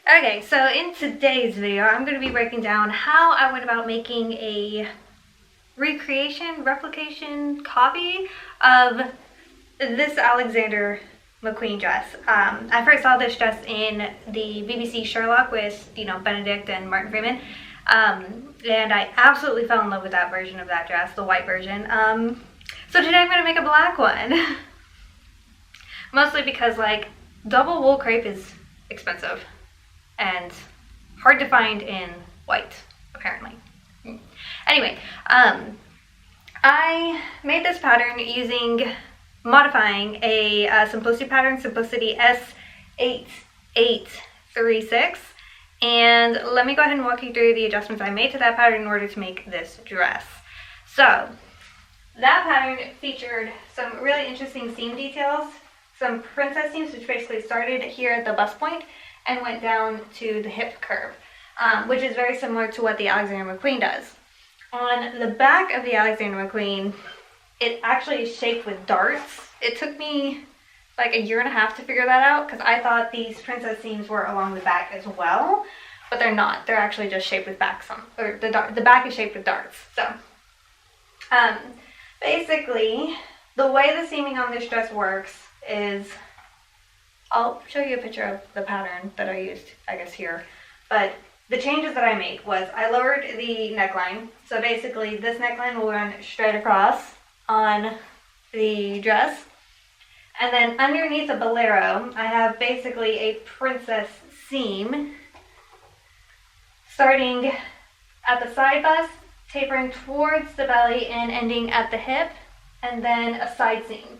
Okay, so in today's video, I'm going to be breaking down how I went about making a replication, copy of this Alexander McQueen dress. I first saw this dress in the BBC Sherlock with, Benedict and Martin Freeman. And I absolutely fell in love with that version of that dress, the white version. So today I'm going to make a black one. Mostly because, double wool crepe is expensive and hard to find in white, apparently. Anyway, I made this pattern modifying a Simplicity pattern, Simplicity S8836, and let me go ahead and walk you through the adjustments I made to that pattern in order to make this dress. So, that pattern featured some really interesting seam details, some princess seams, which basically started here at the bust point and went down to the hip curve, which is very similar to what the Alexander McQueen does. On the back of the Alexander McQueen, it actually is shaped with darts. It took me like a year and a half to figure that out because I thought these princess seams were along the back as well, but they're not. They're actually just shaped with the back is shaped with darts. So, basically, the way the seaming on this dress works is, I'll show you a picture of the pattern that I used, I guess, here. But the changes that I made was I lowered the neckline. So basically, this neckline will run straight across on the dress. And then underneath the Bolero, I have basically a princess seam starting at the side bust, tapering towards the belly and ending at the hip, and then a side seam.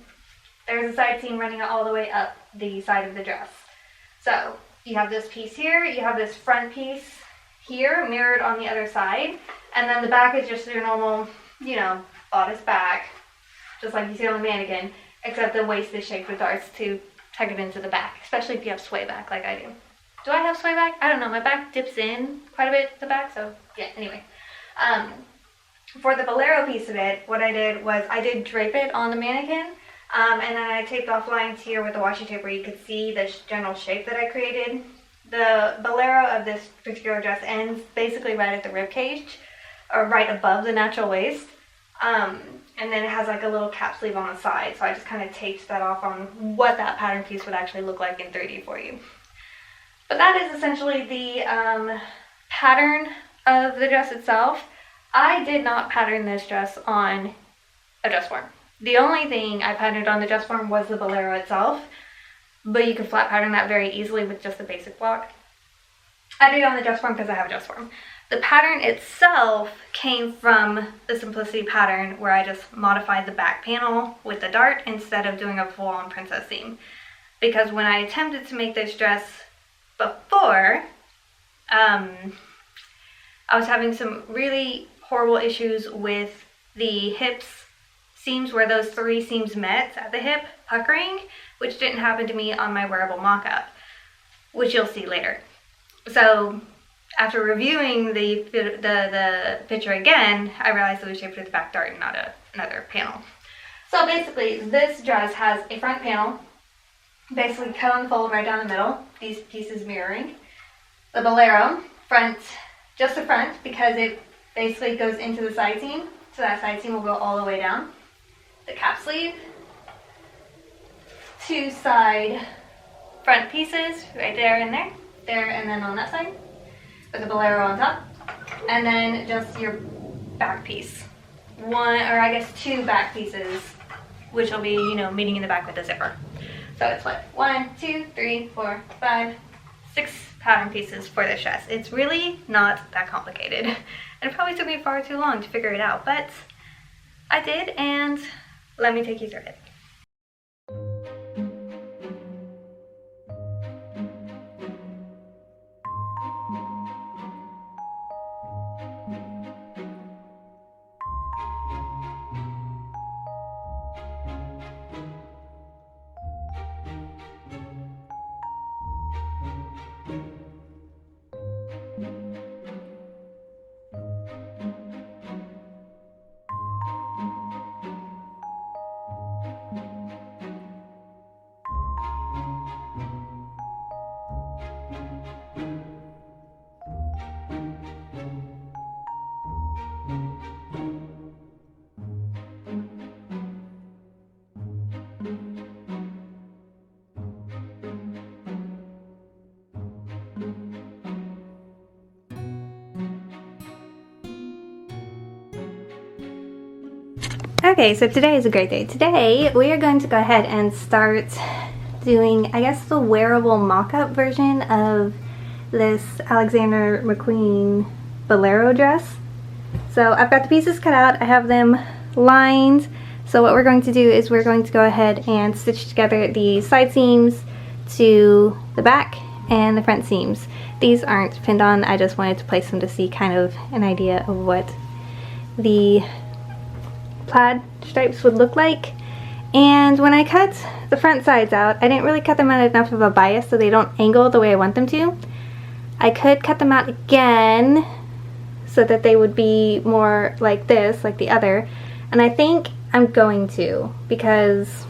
There's a side seam running all the way up the side of the dress. So you have this piece here, you have this front piece here mirrored on the other side, and then the back is just your normal, bodice back, just like you see on the mannequin, except the waist is shaped with darts to tuck it into the back, especially if you have sway back like I do. Do I have sway back? I don't know, my back dips in quite a bit at the back, so yeah, anyway. For the Bolero piece of it, what I did was I did drape it on the mannequin, and then I taped off lines here with the washi tape where you could see the general shape that I created. The Bolero of this particular dress ends basically right at the rib cage, or right above the natural waist, and then it has like a little cap sleeve on the side, so I just kind of taped that off on what that pattern piece would actually look like in 3D for you. But that is essentially the pattern of the dress itself. I did not pattern this dress on a dress form. The only thing I patterned on the dress form was the Bolero itself, but you can flat pattern that very easily with just a basic block. I did it on the dress form because I have a dress form. The pattern itself came from the Simplicity pattern where I just modified the back panel with the dart instead of doing a full-on princess seam. Because when I attempted to make this dress before, I was having some really horrible issues with the hips seams where those three seams met at the hip, puckering, which didn't happen to me on my wearable mock-up, which you'll see later. So after reviewing the picture again, I realized it was shaped with a back dart and not another panel. So basically, this dress has a front panel, basically cut and fold right down the middle, these pieces mirroring. The Bolero, just the front, because it basically goes into the side seam, so that side seam will go all the way down. The cap sleeve, two side front pieces right there and there and then on that side, with the Bolero on top, and then just your back piece. Two back pieces, which will be, meeting in the back with the zipper. So it's 1, 2, 3, 4, 5, 6 pattern pieces for this dress. It's really not that complicated. And it probably took me far too long to figure it out, but I did, and let me take you through it. Okay, so today is a great day. Today we are going to go ahead and start doing, I guess, the wearable mock-up version of this Alexander McQueen Bolero dress. So I've got the pieces cut out, I have them lined. So what we're going to do is we're going to go ahead and stitch together the side seams to the back and the front seams. These aren't pinned on, I just wanted to place them to see kind of an idea of what the plaid stripes would look like. And when I cut the front sides out, I didn't really cut them at enough of a bias so they don't angle the way I want them to. I could cut them out again so that they would be more like this, like the other, and I think I'm going to, because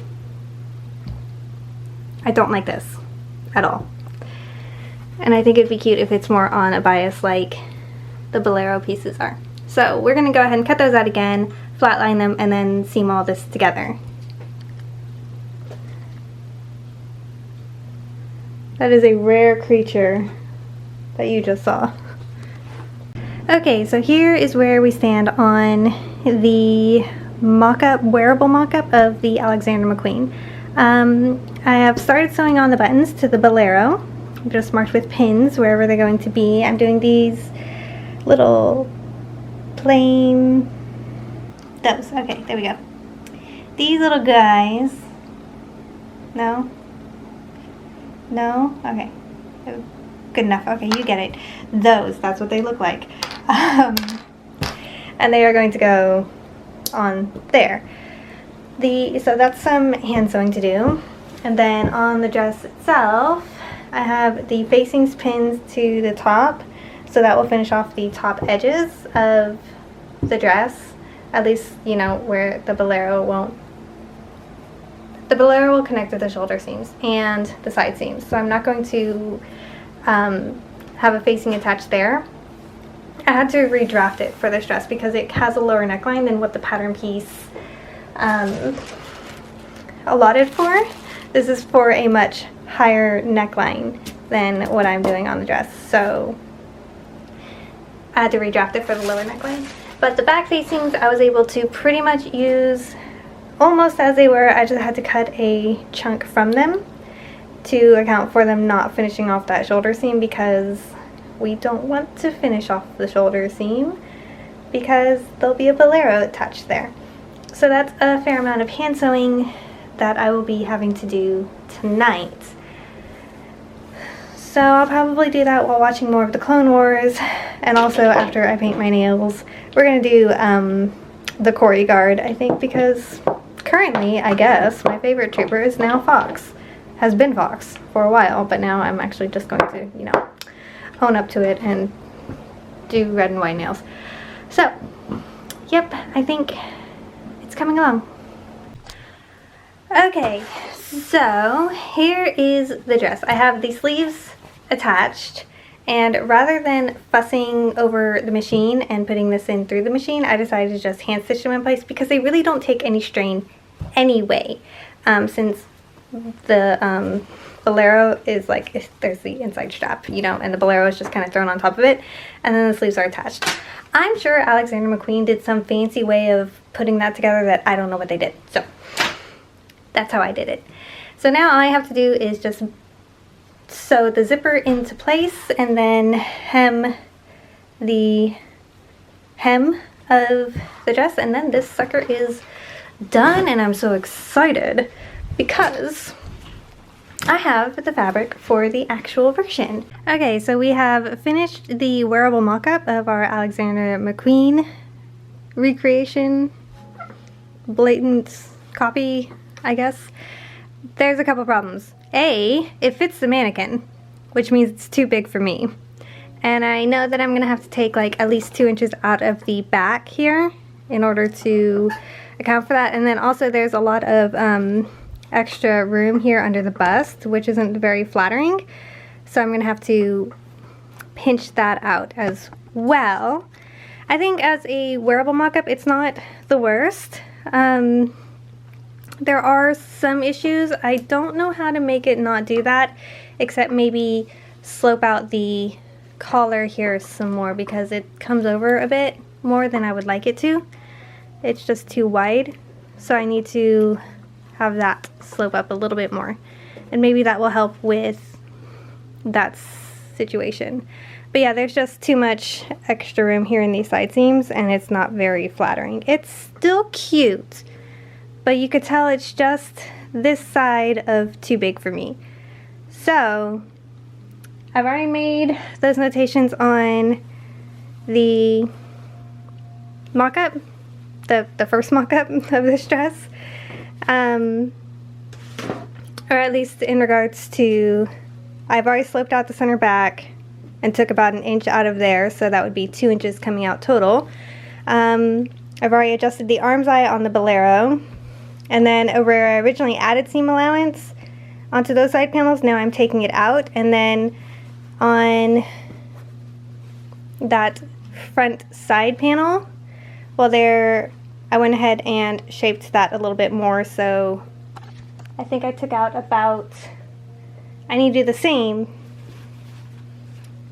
I don't like this at all. And I think it'd be cute if it's more on a bias like the Bolero pieces are. So we're going to go ahead and cut those out again, flatline them, and then seam all this together. That is a rare creature that you just saw. Okay, so here is where we stand on the mock-up, wearable mock-up of the Alexander McQueen. I have started sewing on the buttons to the Bolero. I'm just marked with pins wherever they're going to be. I'm doing these little plain, those, okay, there we go. These little guys, no? No? Okay. Good enough. Okay, you get it. Those, that's what they look like. And they are going to go on there. So that's some hand sewing to do. And then on the dress itself, I have the facings pinned to the top, so that will finish off the top edges of the dress. At least, you know, where the Bolero won't. The Bolero will connect with the shoulder seams and the side seams, so I'm not going to have a facing attached there. I had to redraft it for this dress because it has a lower neckline than what the pattern piece allotted for. This is for a much higher neckline than what I'm doing on the dress, so I had to redraft it for the lower neckline. But the back facings I was able to pretty much use almost as they were. I just had to cut a chunk from them to account for them not finishing off that shoulder seam, because we don't want to finish off the shoulder seam because there'll be a Bolero attached there. So that's a fair amount of hand sewing that I will be having to do tonight. So I'll probably do that while watching more of the Clone Wars, and also after I paint my nails. We're going to do the Cory Guard, I think, because currently, I guess, my favorite trooper is now Fox. Has been Fox for a while, but now I'm actually just going to, you know, own up to it and do red and white nails. So, yep, I think it's coming along. Okay, so here is the dress. I have the sleeves attached, and rather than fussing over the machine and putting this in through the machine, I decided to just hand stitch them in place because they really don't take any strain anyway, since the Bolero is like, there's the inside strap, you know, and the Bolero is just kind of thrown on top of it, and then the sleeves are attached. I'm sure Alexander McQueen did some fancy way of putting that together that I don't know what they did, so that's how I did it. So now all I have to do is just sew the zipper into place and then hem the hem of the dress, and then this sucker is done, and I'm so excited because I have the fabric for the actual version. Okay, so we have finished the wearable mock-up of our Alexander McQueen recreation, blatant copy, I guess. There's a couple problems. A, it fits the mannequin, which means it's too big for me. And I know that I'm gonna have to take like at least 2 inches out of the back here in order to account for that. And then also there's a lot of extra room here under the bust, which isn't very flattering. So I'm gonna have to pinch that out as well. I think as a wearable mock-up, it's not the worst. There are some issues. I don't know how to make it not do that, except maybe slope out the collar here some more because it comes over a bit more than I would like it to. It's just too wide so I need to have that slope up a little bit more, and maybe that will help with that situation. But yeah, there's just too much extra room here in these side seams, and it's not very flattering. It's still cute, but you could tell it's just this side of too big for me. So I've already made those notations on the mock-up, the first mock-up of this dress, or at least in regards to, I've already sloped out the center back and took about 1 inch out of there, so that would be 2 inches coming out total. I've already adjusted the arm's eye on the Bolero, and then where I originally added seam allowance onto those side panels, now I'm taking it out, and then on that front side panel, well, there I went ahead and shaped that a little bit more, so I think I took out about, I need to do the same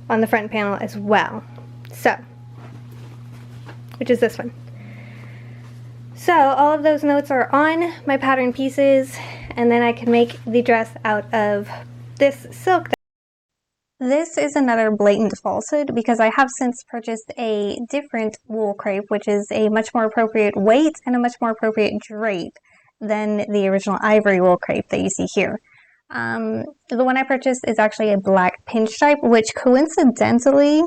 on the front panel as well, so, which is this one. So all of those notes are on my pattern pieces, and then I can make the dress out of this silk. This is another blatant falsehood because I have since purchased a different wool crepe, which is a much more appropriate weight and a much more appropriate drape than the original ivory wool crepe that you see here. The one I purchased is actually a black pinstripe, which coincidentally,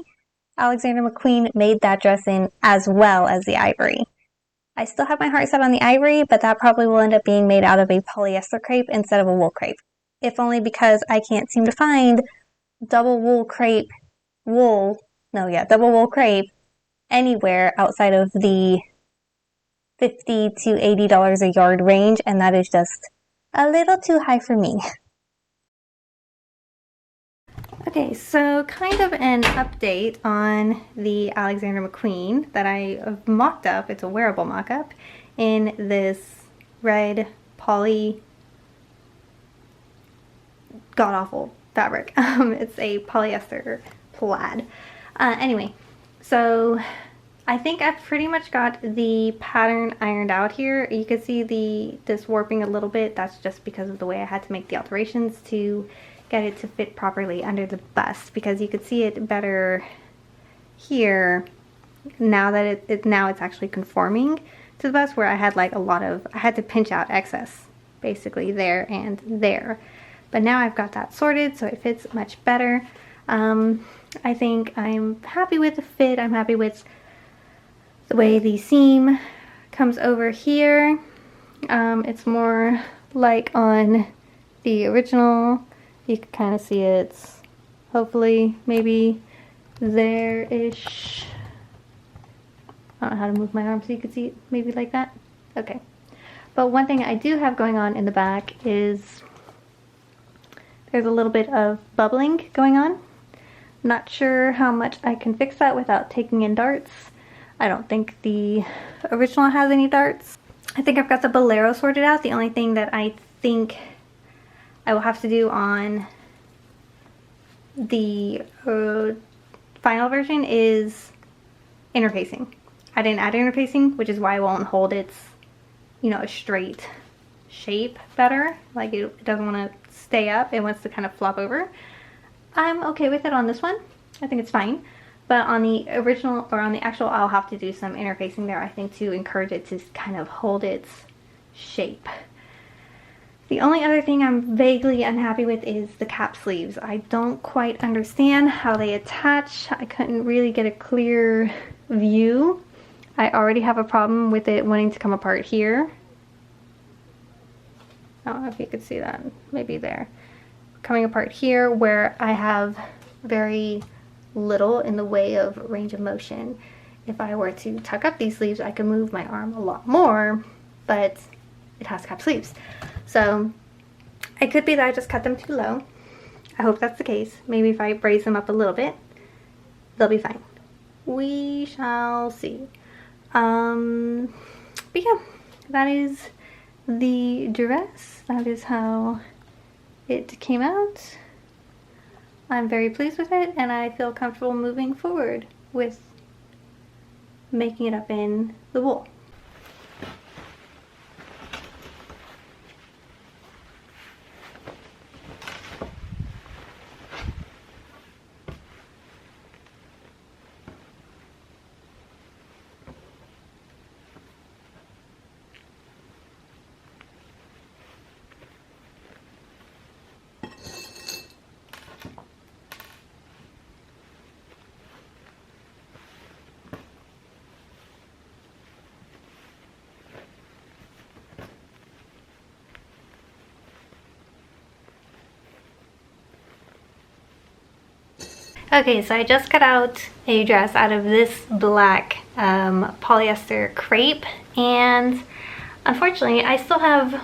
Alexander McQueen made that dress in as well as the ivory. I still have my heart set on the ivory, but that probably will end up being made out of a polyester crepe instead of a wool crepe. If only because I can't seem to find double wool crepe anywhere outside of the $50 to $80 a yard range, and that is just a little too high for me. Okay, so kind of an update on the Alexander McQueen that I have mocked up. It's a wearable mock-up in this red poly god-awful fabric. It's a polyester plaid. Anyway, so I think I've pretty much got the pattern ironed out here. You can see this warping a little bit. That's just because of the way I had to make the alterations to get it to fit properly under the bust, because you could see it better here now that it's actually conforming to the bust, where I had like I had to pinch out excess basically there and there. But now I've got that sorted, so it fits much better. I think I'm happy with the fit. I'm happy with the way the seam comes over here. It's more like on the original. You can kind of see it's hopefully maybe there-ish. I don't know how to move my arm so you can see it maybe like that. Okay. But one thing I do have going on in the back is there's a little bit of bubbling going on. Not sure how much I can fix that without taking in darts. I don't think the original has any darts. I think I've got the Bolero sorted out. The only thing that I think I will have to do on the final version is interfacing. I didn't add interfacing, which is why I won't hold its, a straight shape better. Like it doesn't want to stay up. It wants to kind of flop over. I'm okay with it on this one. I think it's fine. But on the original, or on the actual, I'll have to do some interfacing there, I think, to encourage it to kind of hold its shape. The only other thing I'm vaguely unhappy with is the cap sleeves. I don't quite understand how they attach. I couldn't really get a clear view. I already have a problem with it wanting to come apart here. I don't know if you could see that, maybe there. Coming apart here where I have very little in the way of range of motion. If I were to tuck up these sleeves, I could move my arm a lot more, but it has cap sleeves. So it could be that I just cut them too low. I hope that's the case. Maybe if I raise them up a little bit, they'll be fine. We shall see. But yeah, that is the dress. That is how it came out. I'm very pleased with it, and I feel comfortable moving forward with making it up in the wool. Okay, so I just cut out a dress out of this black polyester crepe, and unfortunately I still have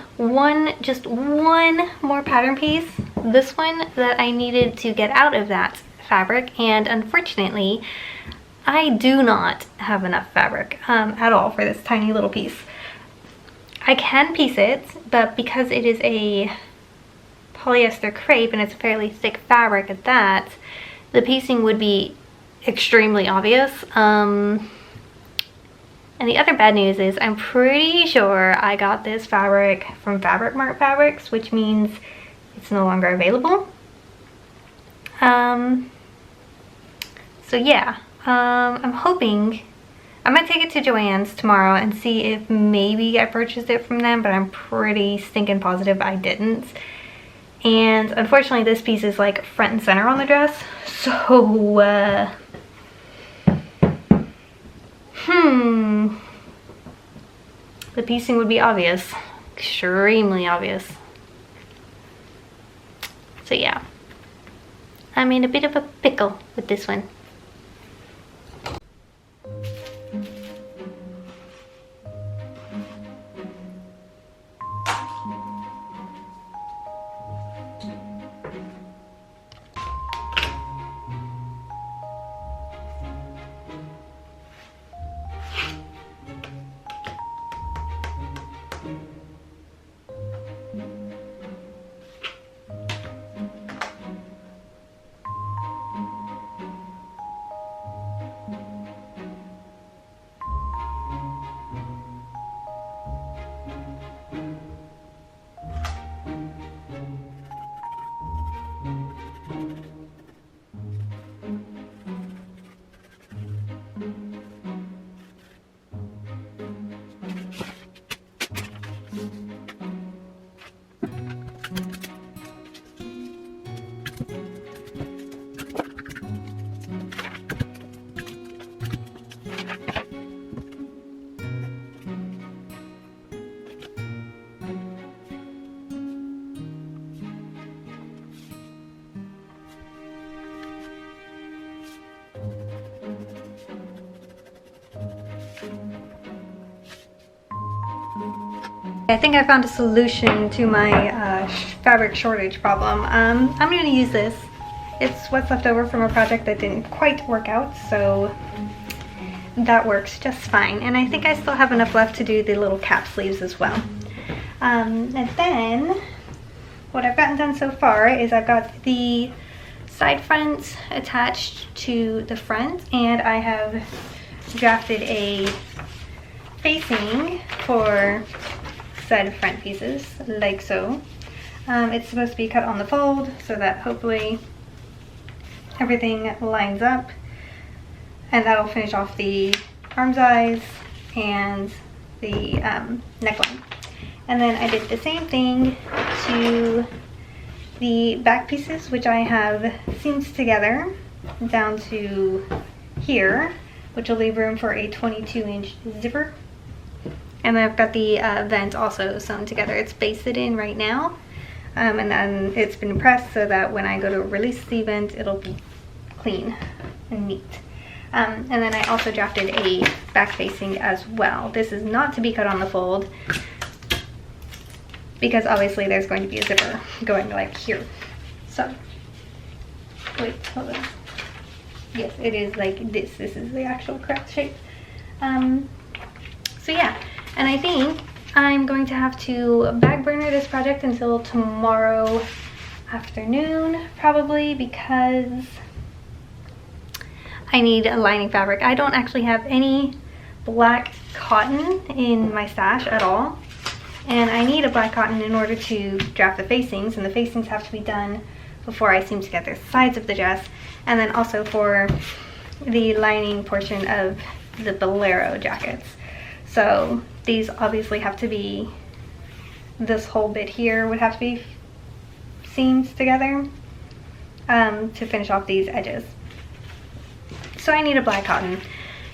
just one more pattern piece, this one, that I needed to get out of that fabric, and unfortunately I do not have enough fabric at all for this tiny little piece. I can piece it, but because it is a polyester crepe and it's a fairly thick fabric at that, the piecing would be extremely obvious. And the other bad news is I'm pretty sure I got this fabric from Fabric Mart Fabrics, which means it's no longer available. So yeah, I'm hoping I might take it to Joann's tomorrow and see if maybe I purchased it from them, but I'm pretty stinking positive I didn't. And unfortunately this piece is like front and center on the dress, so the piecing would be obvious, extremely obvious. So yeah, I'm in a bit of a pickle with this one. I think I found a solution to my fabric shortage problem. I'm going to use this. It's what's left over from a project that didn't quite work out, so that works just fine. And I think I still have enough left to do the little cap sleeves as well. And then what I've gotten done so far is I've got the side fronts attached to the front, and I have drafted a facing for side front pieces, like so. It's supposed to be cut on the fold so that hopefully everything lines up, and that'll finish off the arm's eyes and the neckline. And then I did the same thing to the back pieces, which I have seamed together down to here, which will leave room for a 22-inch zipper. And then I've got the vent also sewn together. It's basted in right now, and then it's been pressed so that when I go to release the vent, it'll be clean and neat. And then I also drafted a back facing as well. This is not to be cut on the fold, because obviously there's going to be a zipper going like here. So, wait, hold on. Yes, it is like this. This is the actual correct shape. So yeah. And I think I'm going to have to back burner this project until tomorrow afternoon, probably, because I need a lining fabric. I don't actually have any black cotton in my stash at all, and I need a black cotton in order to draft the facings, and the facings have to be done before I seam together the sides of the dress, and then also for the lining portion of the Bolero jackets. So these obviously have to be, this whole bit here would have to be seamed together to finish off these edges. So I need a black cotton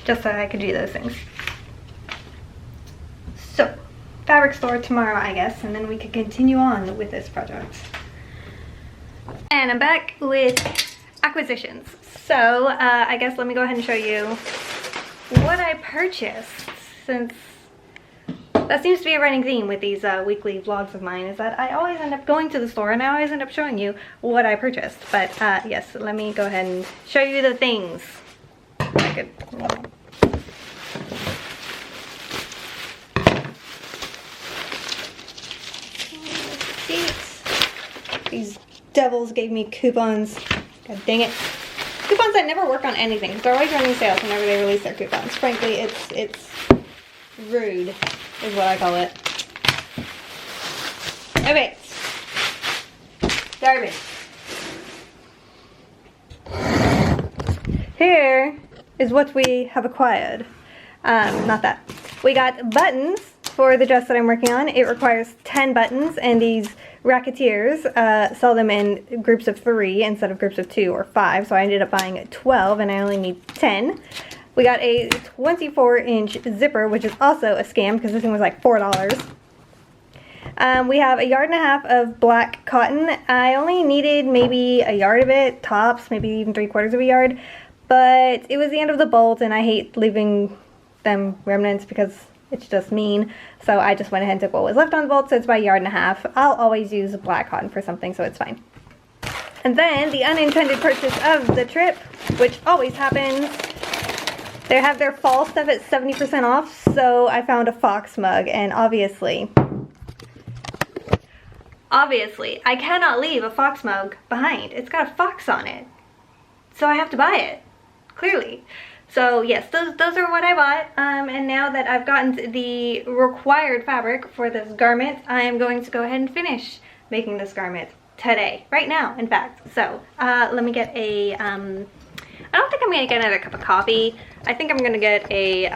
just so I could do those things. So, fabric store tomorrow, I guess, and then we could continue on with this project. And I'm back with acquisitions. So, I guess let me go ahead and show you what I purchased, since that seems to be a running theme with these weekly vlogs of mine, is that I always end up going to the store and I always end up showing you what I purchased. But yes, let me go ahead and show you the things. I could, these devils gave me coupons. God dang it. Coupons that never work on anything, because they're always running sales whenever they release their coupons. Frankly, it's rude, is what I call it. Okay. Garbage. Here is what we have acquired. Not that. We got buttons for the dress that I'm working on. It requires 10 buttons, and these racketeers sell them in groups of 3 instead of groups of 2 or 5, so I ended up buying 12 and I only need 10. We got a 24-inch zipper, which is also a scam because this thing was like $4. We have 1.5 yards of black cotton. I only needed maybe 1 yard of it, tops, maybe even 3/4 of a yard, but it was the end of the bolt and I hate leaving them remnants because it's just mean. So I just went ahead and took what was left on the bolt, so it's about 1.5 yards. I'll always use black cotton for something, so it's fine. And then the unintended purchase of the trip, which always happens. They have their fall stuff at 70% off, so I found a fox mug, and obviously, I cannot leave a fox mug behind. It's got a fox on it, so I have to buy it, clearly. So yes, those are what I bought, and now that I've gotten the required fabric for this garment, I am going to go ahead and finish making this garment today, right now, in fact. So let me get a, I don't think I'm going to get another cup of coffee. I think I'm going to get a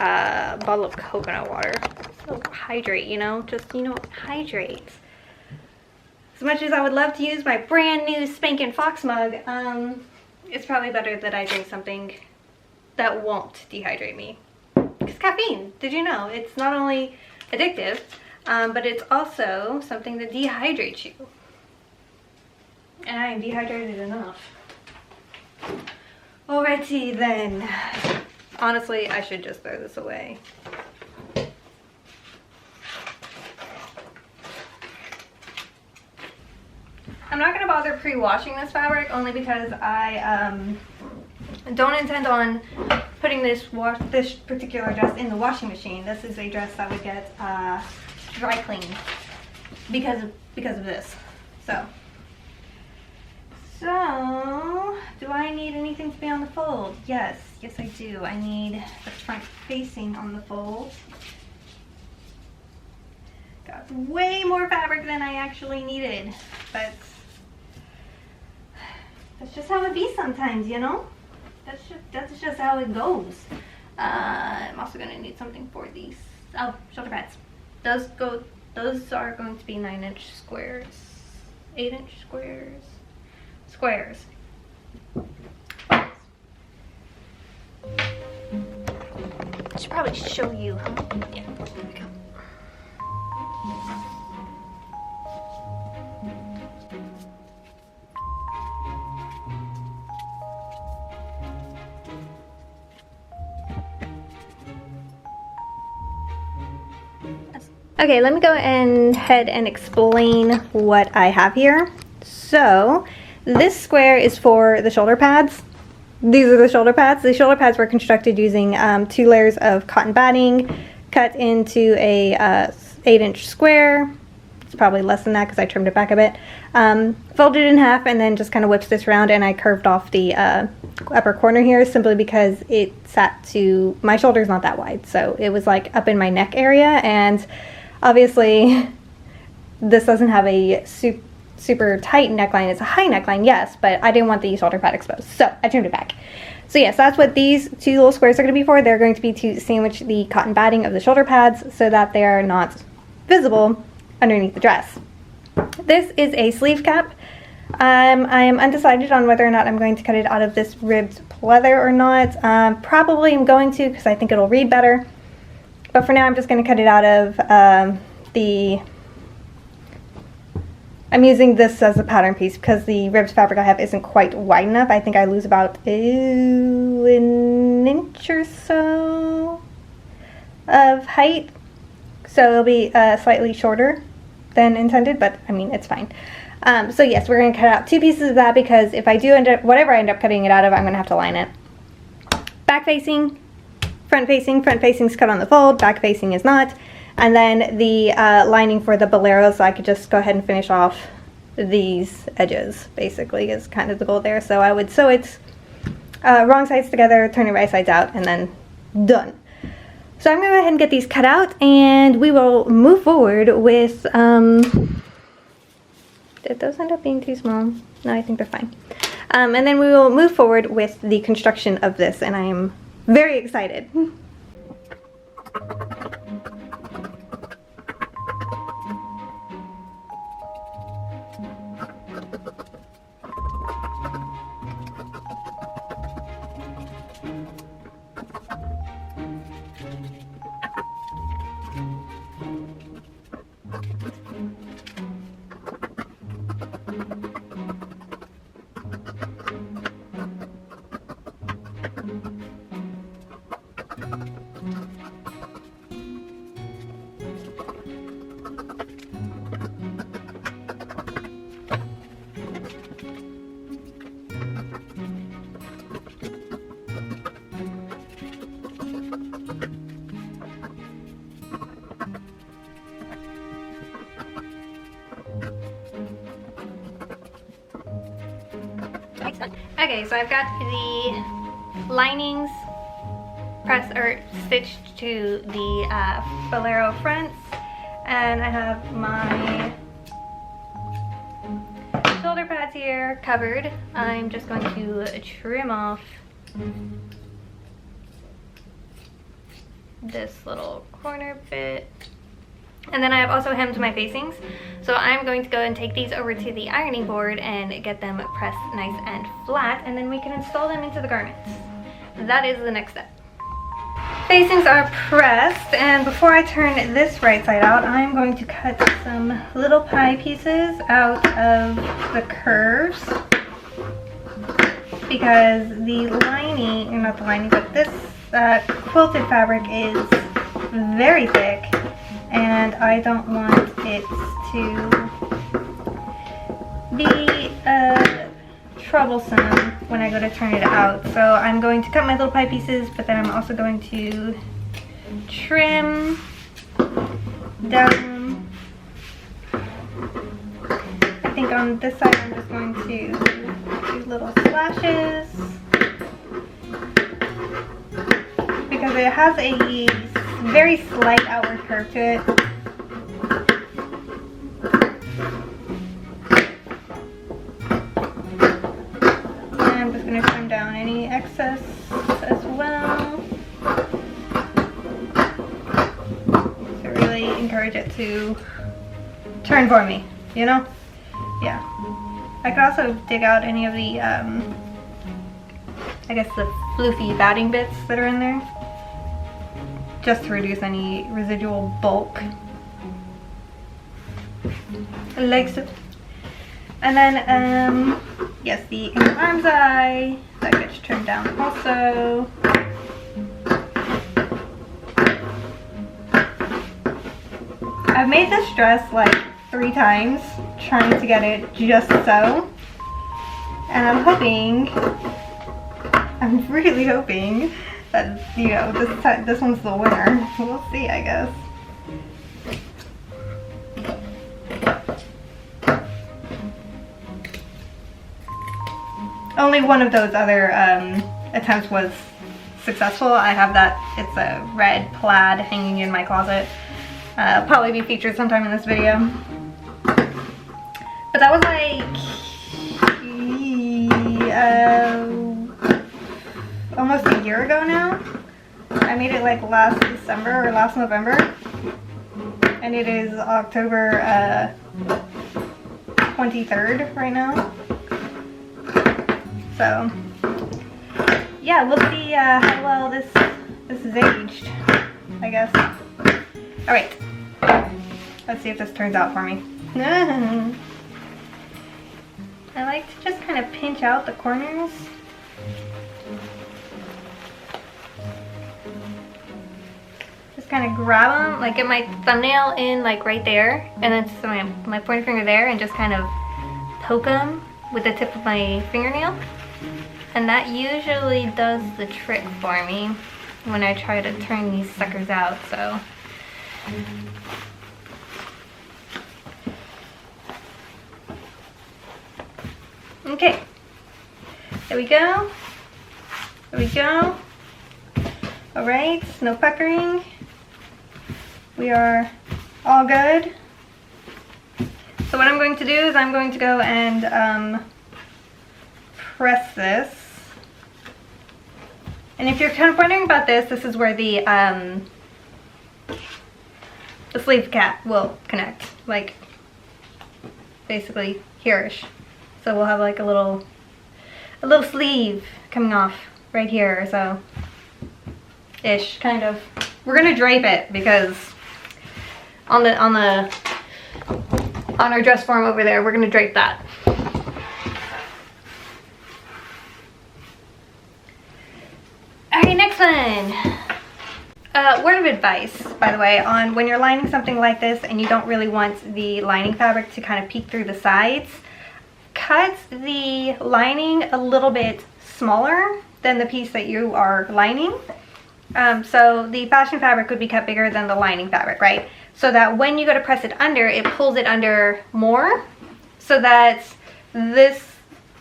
bottle of coconut water. So hydrate, you know, just, you know, hydrate. As much as I would love to use my brand new spanking fox mug, it's probably better that I drink something that won't dehydrate me. Because caffeine, did you know, it's not only addictive, but it's also something that dehydrates you. And I am dehydrated enough. Alrighty then. Honestly, I should just throw this away. I'm not going to bother pre-washing this fabric, only because I don't intend on putting this particular dress in the washing machine. This is a dress that would get dry cleaned because of this. So do I need anything to be on the fold? Yes, I do. I need the front facing on the fold. Got way more fabric than I actually needed, but that's just how it be sometimes, you know? That's just how it goes. I'm also gonna need something for these. Oh, shoulder pads. Those are going to be 9-inch squares, 8-inch squares. I should probably show you. Yeah, there we go. Okay, let me go ahead and explain what I have here. So, this square is for the shoulder pads. These are the shoulder pads. The shoulder pads were constructed using 2 layers of cotton batting, cut into a 8-inch square. It's probably less than that because I trimmed it back a bit. Folded in half and then just kind of whipped this around, and I curved off the upper corner here simply because it sat to, my shoulder's not that wide, so it was like up in my neck area, and obviously this doesn't have a super tight neckline. It's a high neckline, yes, but I didn't want the shoulder pad exposed, so I trimmed it back. So yes, that's what these 2 little squares are going to be for. They're going to be to sandwich the cotton batting of the shoulder pads so that they are not visible underneath the dress. This is a sleeve cap. I am undecided on whether or not I'm going to cut it out of this ribbed pleather or not. Probably I'm going to, because I think it'll read better. But for now, I'm just going to cut it out of the I'm using this as a pattern piece because the ribbed fabric I have isn't quite wide enough. I think I lose about an inch or so of height. So it'll be slightly shorter than intended, but I mean, it's fine. So yes, we're going to cut out 2 pieces of that because if I do end up, whatever I end up cutting it out of, I'm going to have to line it. Back facing, front facing's cut on the fold, back facing is not. And then the lining for the Bolero, so I could just go ahead and finish off these edges, basically, is kind of the goal there. So I would sew it wrong sides together, turn it right sides out, and then done. So I'm going to go ahead and get these cut out, and we will move forward with, did those end up being too small? No, I think they're fine. And then we will move forward with the construction of this, and I am very excited. Okay, so I've got the linings pressed or stitched to the Bolero fronts, and I have my shoulder pads here covered. I'm just going to trim off this little corner bit. And then I have also hemmed my facings. So I'm going to go and take these over to the ironing board and get them pressed nice and flat, and then we can install them into the garments. That is the next step. Facings are pressed, and before I turn this right side out, I'm going to cut some little pie pieces out of the curves, because the lining, or not the lining, but this quilted fabric is very thick, and I don't want it to be troublesome when I go to turn it out. So I'm going to cut my little pie pieces, but then I'm also going to trim down. I think on this side I'm just going to do little slashes, because it has a very slight outward curve to it. And I'm just going to trim down any excess as well to really encourage it to turn for me, you know? Yeah. I could also dig out any of the, I guess the floofy batting bits that are in there, just to reduce any residual bulk, like so. And then, yes, the inner arm's eye, that gets trimmed down also. I've made this dress like 3 times, trying to get it just so. And I'm hoping, I'm really hoping that, you know, this one's the winner. We'll see, I guess. Only one of those other attempts was successful. I have that, it's a red plaid hanging in my closet. Probably be featured sometime in this video. But that was like almost a year ago now. I made it like last December or last November, and it is October 23rd right now. So yeah, we'll see how well this is aged, I guess. All right, let's see if this turns out for me. I like to just kind of pinch out the corners. Just kind of grab them, like get my thumbnail in like right there, and then just my pointer finger there, and just kind of poke them with the tip of my fingernail. And that usually does the trick for me when I try to turn these suckers out, so. Okay, there we go, there we go. All right, no puckering. We are all good. So what I'm going to do is I'm going to go and press this. And if you're kind of wondering about this, this is where the sleeve cap will connect, like basically here-ish. So we'll have like a little sleeve coming off right here, so ish, kind of. We're gonna drape it because on our dress form over there, we're gonna drape that. Alright, next one. Word of advice, by the way, on when you're lining something like this and you don't really want the lining fabric to kind of peek through the sides, cut the lining a little bit smaller than the piece that you are lining. So the fashion fabric would be cut bigger than the lining fabric, right? So that when you go to press it under, it pulls it under more, so that this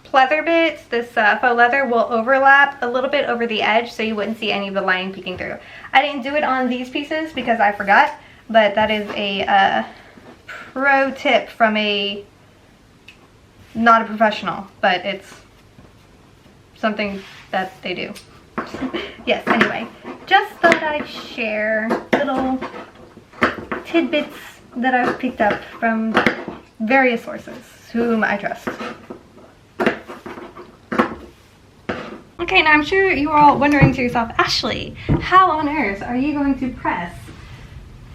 pleather bit, this faux leather, will overlap a little bit over the edge, so you wouldn't see any of the lining peeking through. I didn't do it on these pieces because I forgot, but that is a pro tip from a not a professional, but it's something that they do. Yes, anyway, just thought I'd share little tidbits that I've picked up from various sources whom I trust. Okay, now I'm sure you're all wondering to yourself, Ashley, how on earth are you going to press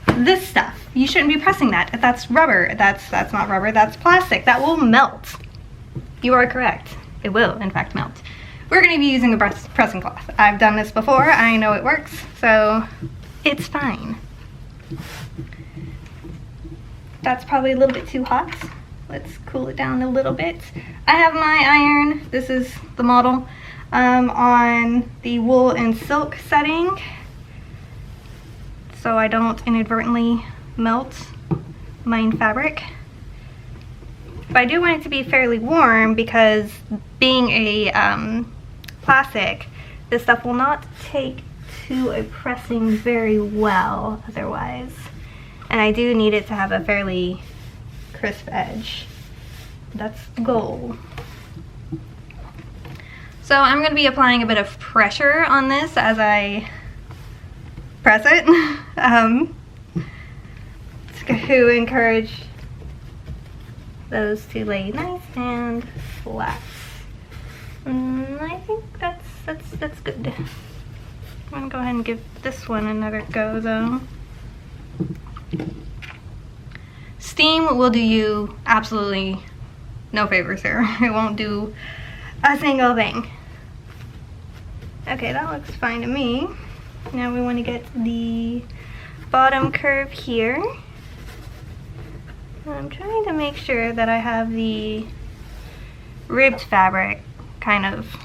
this stuff? You shouldn't be pressing that. That's rubber. That's not rubber, that's plastic. That will melt. You are correct. It will, in fact, melt. We're going to be using a pressing cloth. I've done this before. I know it works, so it's fine. That's probably a little bit too hot. Let's cool it down a little bit. I have my iron. This is the model on the wool and silk setting, so I don't inadvertently melt my fabric. But I do want it to be fairly warm because being a plastic, this stuff will not take to a pressing very well otherwise. And I do need it to have a fairly crisp edge. That's the goal. So I'm going to be applying a bit of pressure on this as I press it to encourage those to lay nice and flat. I think that's good. I'm gonna go ahead and give this one another go though. Steam will do you absolutely no favors here. It won't do a single thing. Okay, that looks fine to me. Now we want to get the bottom curve here. I'm trying to make sure that I have the ribbed fabric kind of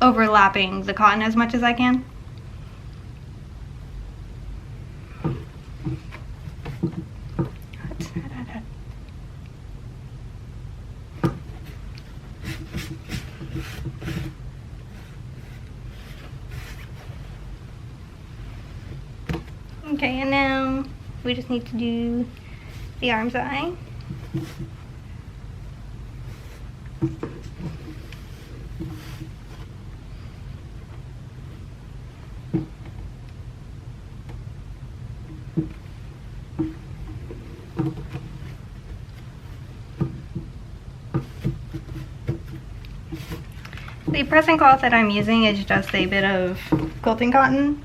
overlapping the cotton as much as I can. Okay, and now we just need to do the arm's eye. The pressing cloth that I'm using is just a bit of quilting cotton,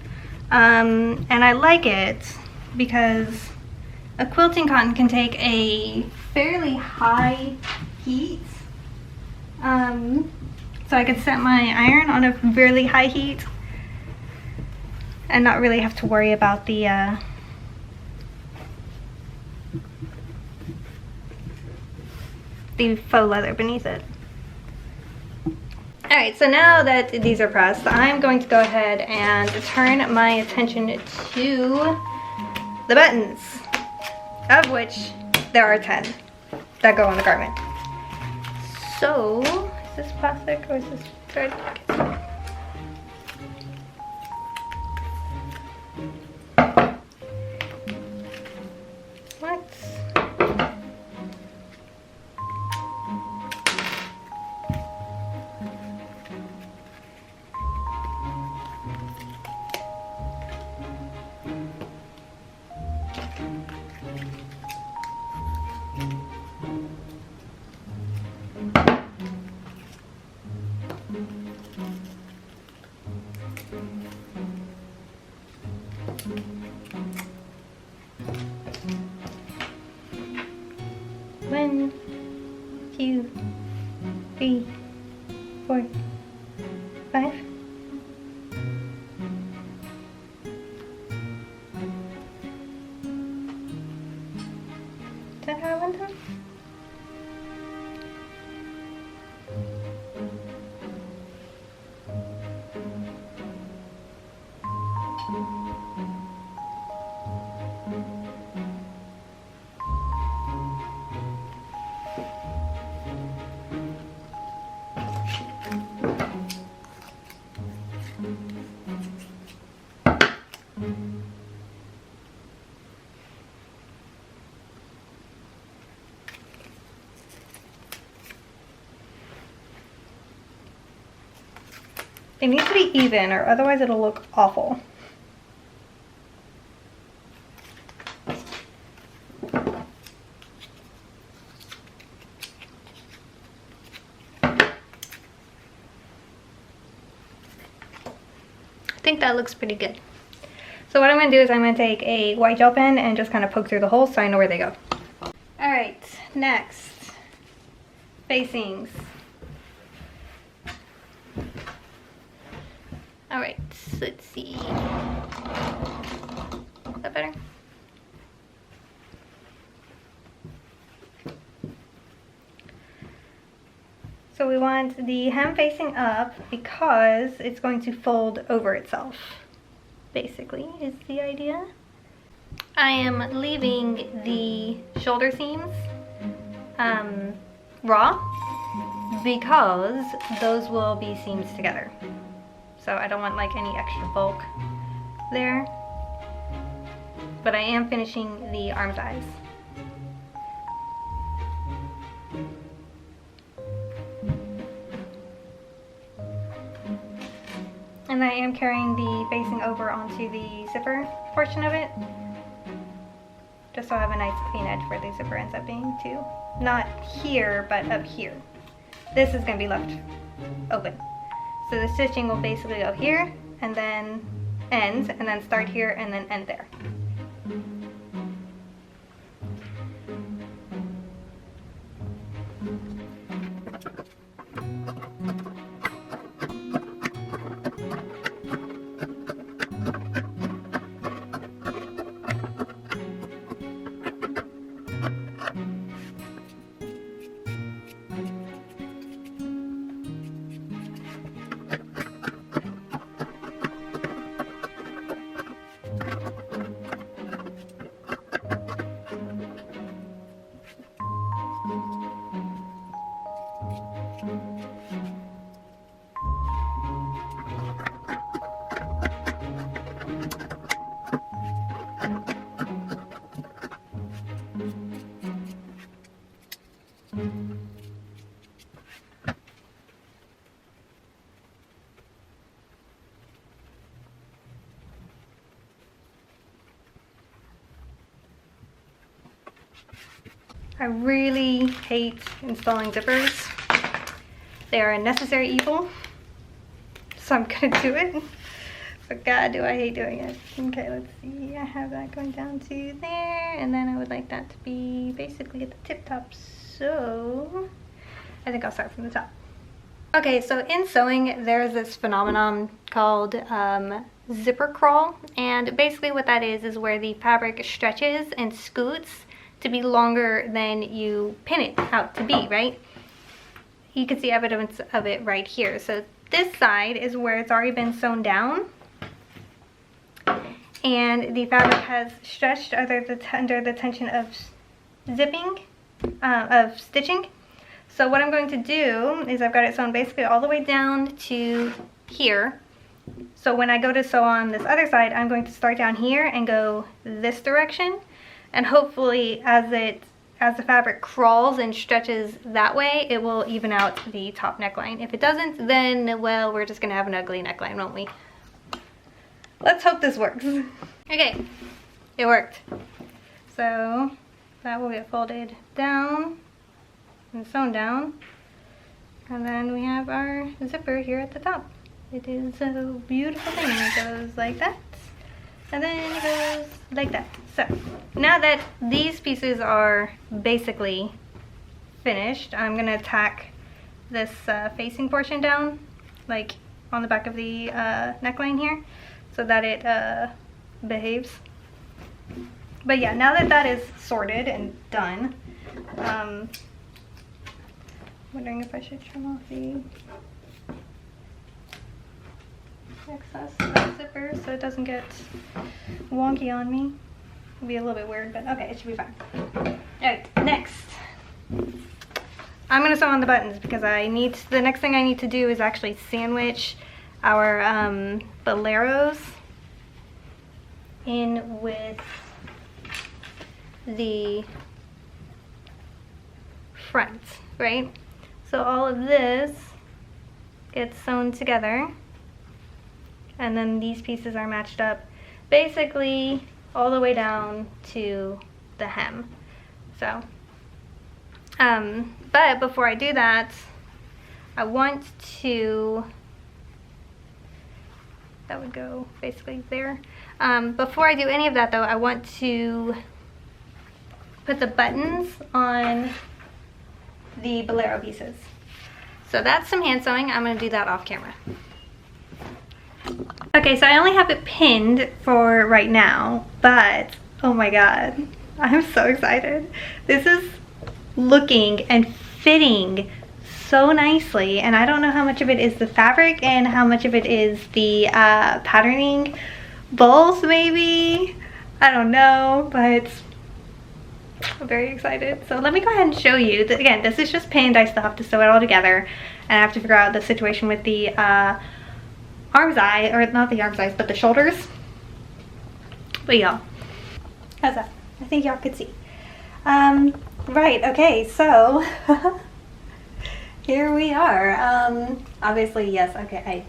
and I like it because a quilting cotton can take a fairly high heat So I could set my iron on a really high heat and not really have to worry about the faux leather beneath it. Alright, so now that these are pressed, I'm going to go ahead and turn my attention to the buttons, of which there are 10 that go on the garment. So, is this plastic or is this thread? What? One, 2, 3, 4, 5. Is that how I went down? It needs to be even, or otherwise it'll look awful. I think that looks pretty good. So what I'm going to do is I'm going to take a white gel pen and just kind of poke through the holes so I know where they go. Alright, next. Facings. Alright, let's see. Is that better? So we want the hem facing up because it's going to fold over itself, basically, is the idea. I am leaving the shoulder seams raw because those will be seams together. So I don't want like any extra bulk there. But I am finishing the arm size. And I am carrying the facing over onto the zipper portion of it. Just so I have a nice clean edge where the zipper ends up being too. Not here, but up here. This is going to be left open. So the stitching will basically go here, and then end, and then start here, and then end there. I really hate installing zippers. They are a necessary evil, so I'm gonna do it. But God, do I hate doing it. Okay, let's see. I have that going down to there, and then I would like that to be basically at the tip top. So I think I'll start from the top. Okay, so in sewing, there's this phenomenon called zipper crawl, and basically what that is where the fabric stretches and scoots to be longer than you pin it out to be, right? You can see evidence of it right here. So this side is where it's already been sewn down, and the fabric has stretched under the tension of stitching. So what I'm going to do is I've got it sewn basically all the way down to here. So when I go to sew on this other side, I'm going to start down here and go this direction. And hopefully as the fabric crawls and stretches that way, it will even out the top neckline. If it doesn't, then, well, we're just gonna have an ugly neckline, won't we? Let's hope this works. Okay, it worked. So that will get folded down and sewn down, and then we have our zipper here at the top. It is a beautiful thing. It goes like that, and then it goes like that. So now that these pieces are basically finished, I'm gonna tack this facing portion down, like on the back of the neckline here, so that it behaves. But yeah, now that that is sorted and done, wondering if I should trim off the excess zipper so it doesn't get wonky on me. It'll be a little bit weird, but okay, it should be fine. Alright, next. I'm gonna sew on the buttons because the next thing I need to do is actually sandwich our Boleros in with the front, right? So all of this gets sewn together, and then these pieces are matched up basically all the way down to the hem. So, but before I do that, I want to, that would go basically there. Before I do any of that though, I want to put the buttons on the Bolero pieces. So that's some hand sewing. I'm gonna do that off camera. Okay, so I only have it pinned for right now, but oh my god, I'm so excited. This is looking and fitting so nicely, and I don't know how much of it is the fabric and how much of it is the patterning. Both maybe, I don't know, but I'm very excited. So let me go ahead and show you. Again, this is just pinned. I still have to sew it all together, and I have to figure out the situation with the arm's eye, or not the arm's eyes, but the shoulders. But y'all, how's that? I think y'all could see. Right, okay, so here we are. Obviously, yes, okay, I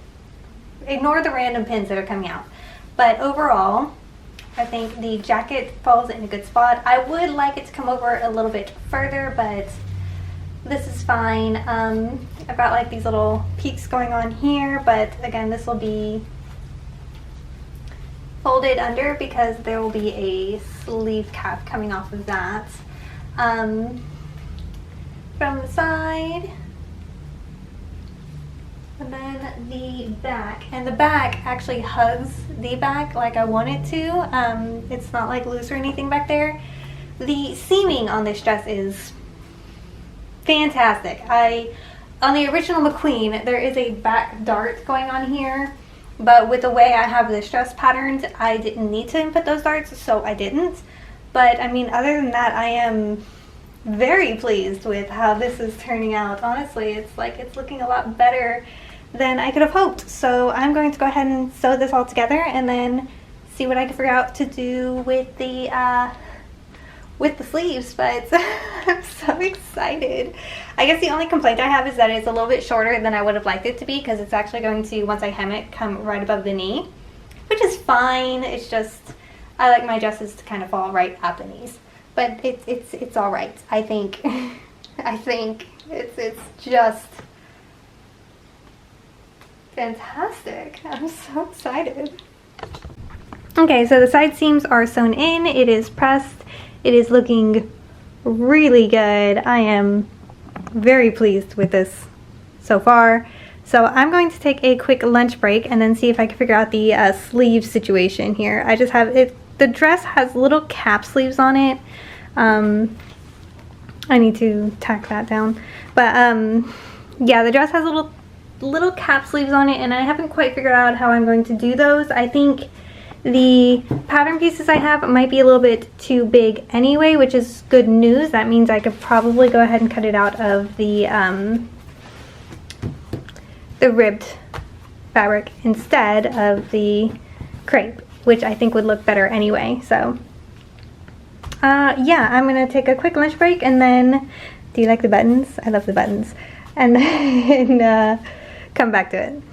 ignore the random pins that are coming out. But overall, I think the jacket falls in a good spot. I would like it to come over a little bit further, but this is fine. I've got like these little peaks going on here, but again, this will be folded under because there will be a sleeve cap coming off of that. From the side, and then the back. And the back actually hugs the back like I want it to. It's not like loose or anything back there. The seaming on this dress is fantastic. On the original McQueen, there is a back dart going on here, but with the way I have this dress patterned, I didn't need to input those darts, so I didn't. But I mean, other than that, I am very pleased with how this is turning out. Honestly, it's looking a lot better than I could have hoped. So I'm going to go ahead and sew this all together and then see what I can figure out to do with the sleeves. But I'm so excited. I guess the only complaint I have is that it's a little bit shorter than I would have liked it to be, because it's actually going to, once I hem it, come right above the knee, which is fine. It's just, I like my dresses to kind of fall right at the knees. But it's all right. I think it's just fantastic. I'm so excited. Okay, so the side seams are sewn in. It is pressed. It is looking really good. I am very pleased with this so far. So I'm going to take a quick lunch break and then see if I can figure out the sleeve situation here. I just have it. The dress has little cap sleeves on it. I need to tack that down. But yeah, the dress has little cap sleeves on it, and I haven't quite figured out how I'm going to do those. I think the pattern pieces I have might be a little bit too big anyway, which is good news. That means I could probably go ahead and cut it out of the ribbed fabric instead of the crepe, which I think would look better anyway. So yeah, I'm gonna take a quick lunch break, and then, do you like the buttons? I love the buttons. And then come back to it.